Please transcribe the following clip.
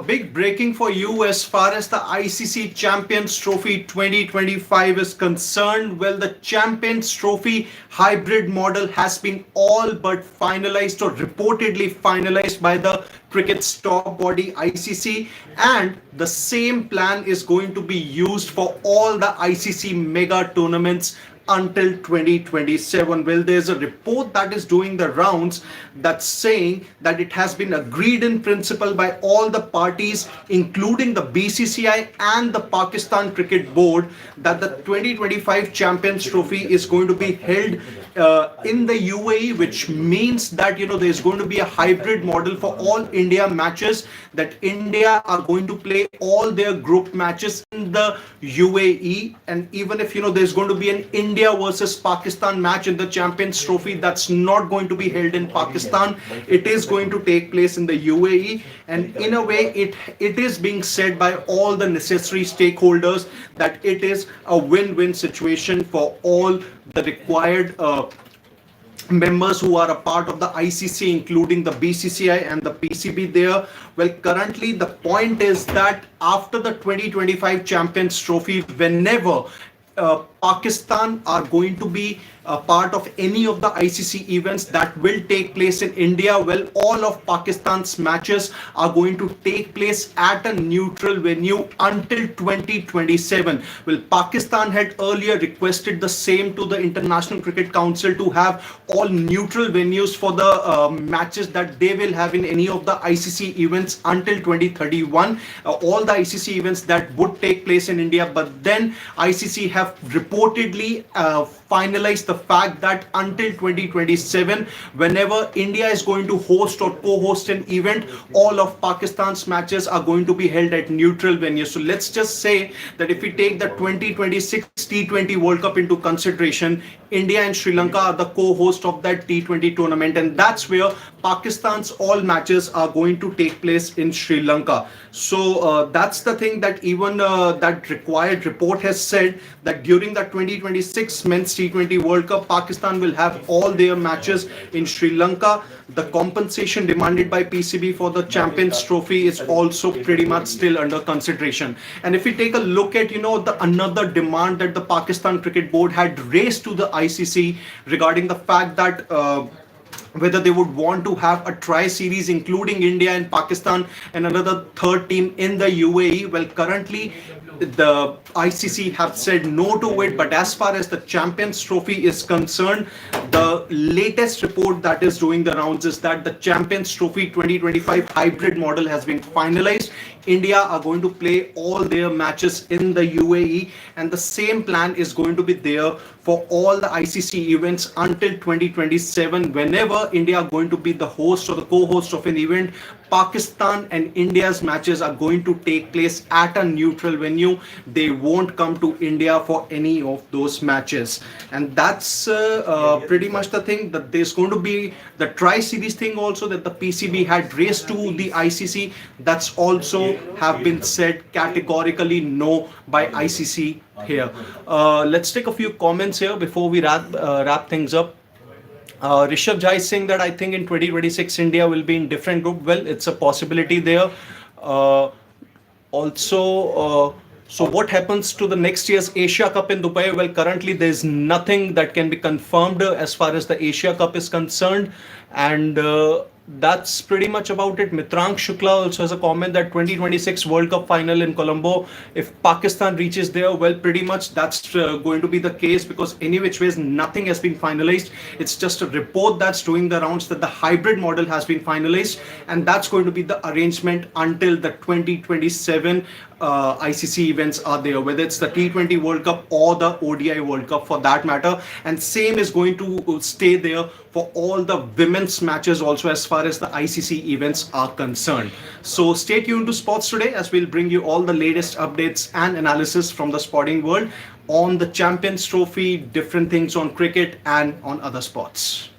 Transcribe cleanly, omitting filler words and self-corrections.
Big breaking for you as far as the ICC Champions Trophy 2025 is concerned. Well, the Champions Trophy hybrid model has been all but finalized or reportedly finalized by the cricket's top body ICC, and the same plan is going to be used for all the ICC mega tournaments until 2027. Well, there's a report that is doing the rounds that's saying that it has been agreed in principle by all the parties, including the BCCI and the Pakistan Cricket Board, that the 2025 Champions Trophy is going to be held in the UAE, which means that there's going to be a hybrid model for all India matches, that India are going to play all their group matches in the UAE, and even if there's going to be an India versus Pakistan match in the Champions Trophy, that's not going to be held in Pakistan. It is going to take place in the UAE, and in a way it is being said by all the necessary stakeholders that it is a win-win situation for all the required members who are a part of the ICC, including the BCCI and the PCB there. Well, currently the point is that after the 2025 Champions Trophy, whenever Pakistan are going to be a part of any of the ICC events that will take place in India, well, all of Pakistan's matches are going to take place at a neutral venue until 2027. Well, Pakistan had earlier requested the same to the International Cricket Council to have all neutral venues for the matches that they will have in any of the ICC events until 2031. All the ICC events that would take place in India, but then ICC have reportedly finalized the fact that until 2027, whenever India is going to host or co-host an event, all of Pakistan's matches are going to be held at neutral venues. So let's just say that if we take the 2026 T20 World Cup into consideration, India and Sri Lanka are the co-host of that T20 tournament, and that's where Pakistan's all matches are going to take place in Sri Lanka. So that's the thing that even that required report has said, that during the 2026 Men's T20 World Cup, Pakistan will have all their matches in Sri Lanka. The compensation demanded by PCB for the Champions Trophy is also pretty much still under consideration. And if we take a look at the another demand that the Pakistan Cricket Board had raised to the ICC regarding the fact that whether they would want to have a tri-series including India and Pakistan and another third team in the UAE. Well, currently the ICC have said no to it, but as far as the Champions Trophy is concerned, the latest report that is doing the rounds is that the Champions Trophy 2025 hybrid model has been finalized. India are going to play all their matches in the UAE, and the same plan is going to be there for all the ICC events until 2027. Whenever India are going to be the host or the co-host of an event, Pakistan and India's matches are going to take place at a neutral venue. They won't come to India for any of those matches, and that's pretty much the thing. That there's going to be the tri-series thing also that the PCB had raised to the ICC. That's also have been said categorically no by ICC here. Let's take a few comments here before we wrap things up. Rishabh Jha is saying that I think in 2026 India will be in different group. Well, it's a possibility there. So what happens to the next year's Asia Cup in Dubai? Well, currently there's nothing that can be confirmed as far as the Asia Cup is concerned, and that's pretty much about it. Mitrang Shukla also has a comment that 2026 World Cup final in Colombo, if Pakistan reaches there, well, pretty much that's going to be the case, because any which ways nothing has been finalized. It's just a report that's doing the rounds that the hybrid model has been finalized, and that's going to be the arrangement until the 2027 ICC events are there, whether it's the T20 World Cup or the ODI World Cup for that matter. And same is going to stay there for all the women's matches also as far as the ICC events are concerned. So stay tuned to Sports Today as we'll bring you all the latest updates and analysis from the sporting world on the Champions Trophy, different things on cricket and on other sports.